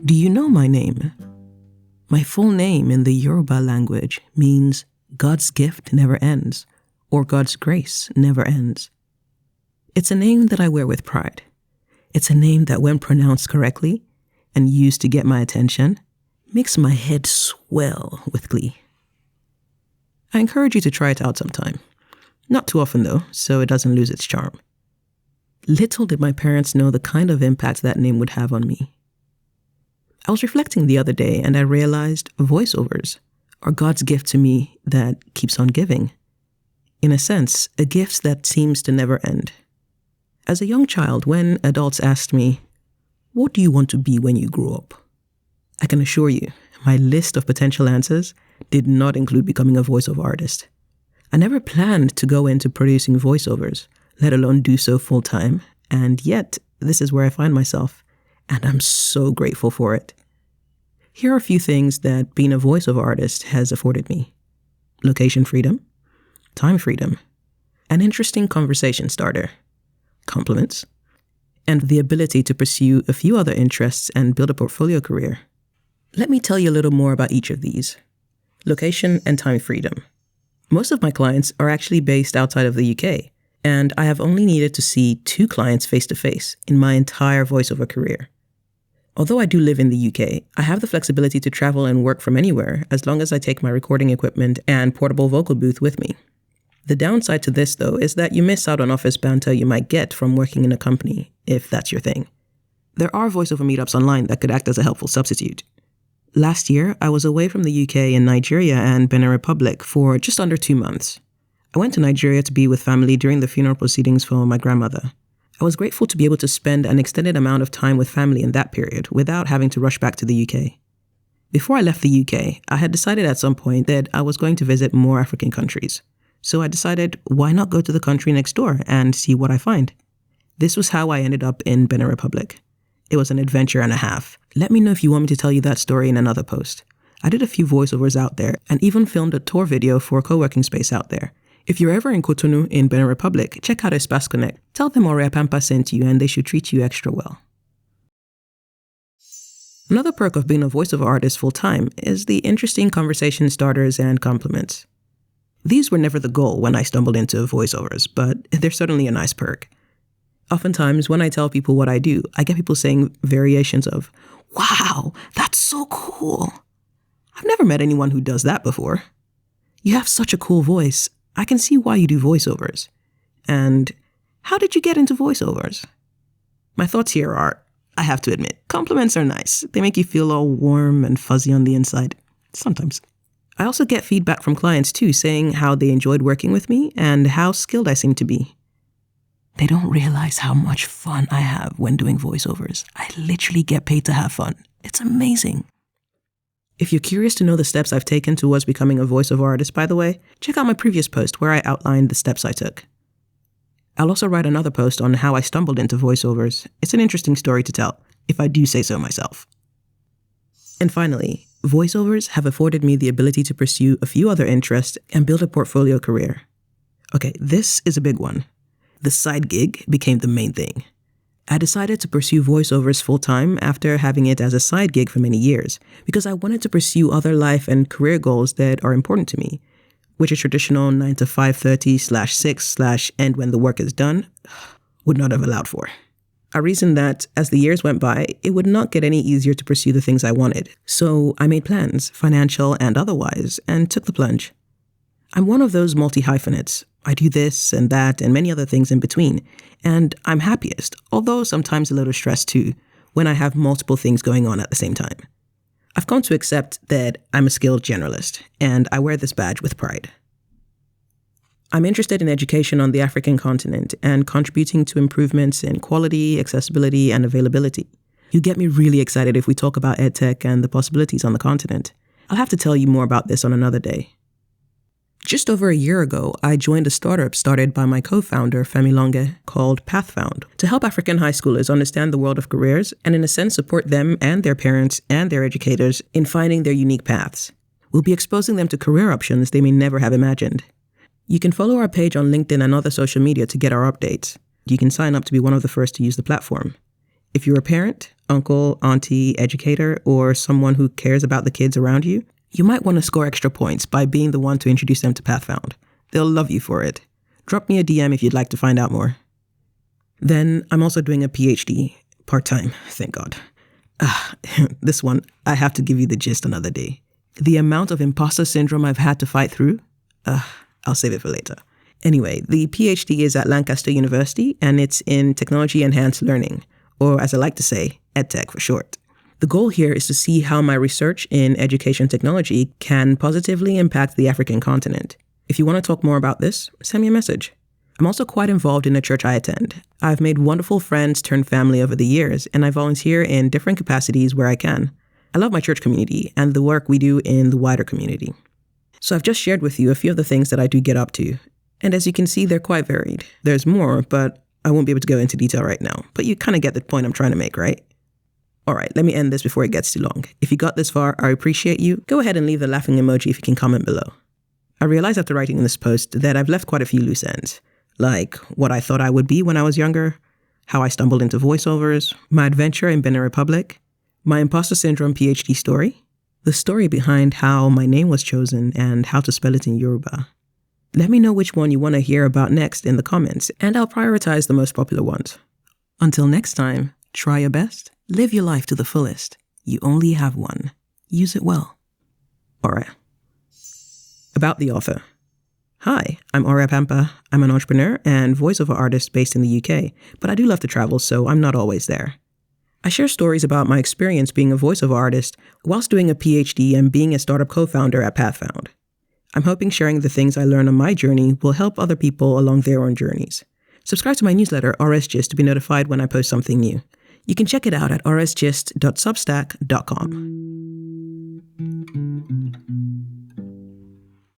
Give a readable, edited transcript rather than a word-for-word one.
Do you know my name? My full name in the Yoruba language means God's gift never ends, or God's grace never ends. It's a name that I wear with pride. It's a name that, when pronounced correctly and used to get my attention, makes my head swell with glee. I encourage you to try it out sometime. Not too often though, so it doesn't lose its charm. Little did my parents know the kind of impact that name would have on me. I was reflecting the other day and I realized voiceovers are God's gift to me that keeps on giving. In a sense, a gift that seems to never end. As a young child, when adults asked me, "What do you want to be when you grow up?" I can assure you, my list of potential answers did not include becoming a voiceover artist. I never planned to go into producing voiceovers, let alone do so full time, and yet this is where I find myself, and I'm so grateful for it. Here are a few things that being a voiceover artist has afforded me. Location freedom, time freedom, an interesting conversation starter, compliments, and the ability to pursue a few other interests and build a portfolio career. Let me tell you a little more about each of these. Location and time freedom. Most of my clients are actually based outside of the UK, and I have only needed to see 2 clients face-to-face in my entire voiceover career. Although I do live in the UK, I have the flexibility to travel and work from anywhere as long as I take my recording equipment and portable vocal booth with me. The downside to this, though, is that you miss out on office banter you might get from working in a company, if that's your thing. There are voiceover meetups online that could act as a helpful substitute. Last year, I was away from the UK in Nigeria and Benin Republic for just under 2 months. I went to Nigeria to be with family during the funeral proceedings for my grandmother. I was grateful to be able to spend an extended amount of time with family in that period without having to rush back to the UK. Before I left the UK, I had decided at some point that I was going to visit more African countries. So I decided, why not go to the country next door and see what I find? This was how I ended up in Benin Republic. It was an adventure and a half. Let me know if you want me to tell you that story in another post. I did a few voiceovers out there and even filmed a tour video for a co-working space out there. If you're ever in Cotonou in Benin Republic, check out Espace Connect. Tell them Aurea Pampa sent you and they should treat you extra well. Another perk of being a voiceover artist full-time is the interesting conversation starters and compliments. These were never the goal when I stumbled into voiceovers, but they're certainly a nice perk. Oftentimes, when I tell people what I do, I get people saying variations of, "Wow, that's so cool. I've never met anyone who does that before. You have such a cool voice. I can see why you do voiceovers." And, "How did you get into voiceovers?" My thoughts here are, I have to admit, compliments are nice. They make you feel all warm and fuzzy on the inside. Sometimes. I also get feedback from clients too, saying how they enjoyed working with me and how skilled I seem to be. They don't realize how much fun I have when doing voiceovers. I literally get paid to have fun. It's amazing. If you're curious to know the steps I've taken towards becoming a voiceover artist, by the way, check out my previous post where I outlined the steps I took. I'll also write another post on how I stumbled into voiceovers. It's an interesting story to tell, if I do say so myself. And finally, voiceovers have afforded me the ability to pursue a few other interests and build a portfolio career. Okay, this is a big one. The side gig became the main thing. I decided to pursue voiceovers full-time after having it as a side gig for many years because I wanted to pursue other life and career goals that are important to me, which a traditional 9 to 5:30/6/end when the work is done would not have allowed for. I reasoned that as the years went by, it would not get any easier to pursue the things I wanted. So I made plans, financial and otherwise, and took the plunge. I'm one of those multi-hyphenates. I do this and that and many other things in between. And I'm happiest, although sometimes a little stressed too, when I have multiple things going on at the same time. I've come to accept that I'm a skilled generalist, and I wear this badge with pride. I'm interested in education on the African continent and contributing to improvements in quality, accessibility, and availability. You get me really excited if we talk about EdTech and the possibilities on the continent. I'll have to tell you more about this on another day. Just over a year ago, I joined a startup started by my co-founder, Femi Longe, called PathFound, to help African high schoolers understand the world of careers and in a sense support them and their parents and their educators in finding their unique paths. We'll be exposing them to career options they may never have imagined. You can follow our page on LinkedIn and other social media to get our updates. You can sign up to be one of the first to use the platform. If you're a parent, uncle, auntie, educator, or someone who cares about the kids around you, you might want to score extra points by being the one to introduce them to Pathfound. They'll love you for it. Drop me a DM if you'd like to find out more. Then I'm also doing a PhD, part-time, thank God. This one, I have to give you the gist another day. The amount of imposter syndrome I've had to fight through, I'll save it for later. Anyway, the PhD is at Lancaster University, and it's in Technology Enhanced Learning, or as I like to say, EdTech for short. The goal here is to see how my research in education technology can positively impact the African continent. If you want to talk more about this, send me a message. I'm also quite involved in the church I attend. I've made wonderful friends turned family over the years, and I volunteer in different capacities where I can. I love my church community and the work we do in the wider community. So I've just shared with you a few of the things that I do get up to. And as you can see, they're quite varied. There's more, but I won't be able to go into detail right now. But you kind of get the point I'm trying to make, right? All right, let me end this before it gets too long. If you got this far, I appreciate you. Go ahead and leave the laughing emoji if you can comment below. I realized after writing this post that I've left quite a few loose ends, like what I thought I would be when I was younger, how I stumbled into voiceovers, my adventure in Benin Republic, my imposter syndrome PhD story, the story behind how my name was chosen and how to spell it in Yoruba. Let me know which one you want to hear about next in the comments, and I'll prioritize the most popular ones. Until next time, try your best, live your life to the fullest. You only have one. Use it well. Ora. About the author. Hi, I'm Ora Pampa. I'm an entrepreneur and voiceover artist based in the UK, but I do love to travel, so I'm not always there. I share stories about my experience being a voiceover artist whilst doing a PhD and being a startup co-founder at Pathfound. I'm hoping sharing the things I learned on my journey will help other people along their own journeys. Subscribe to my newsletter, RSGist, to be notified when I post something new. You can check it out at rsgist.substack.com.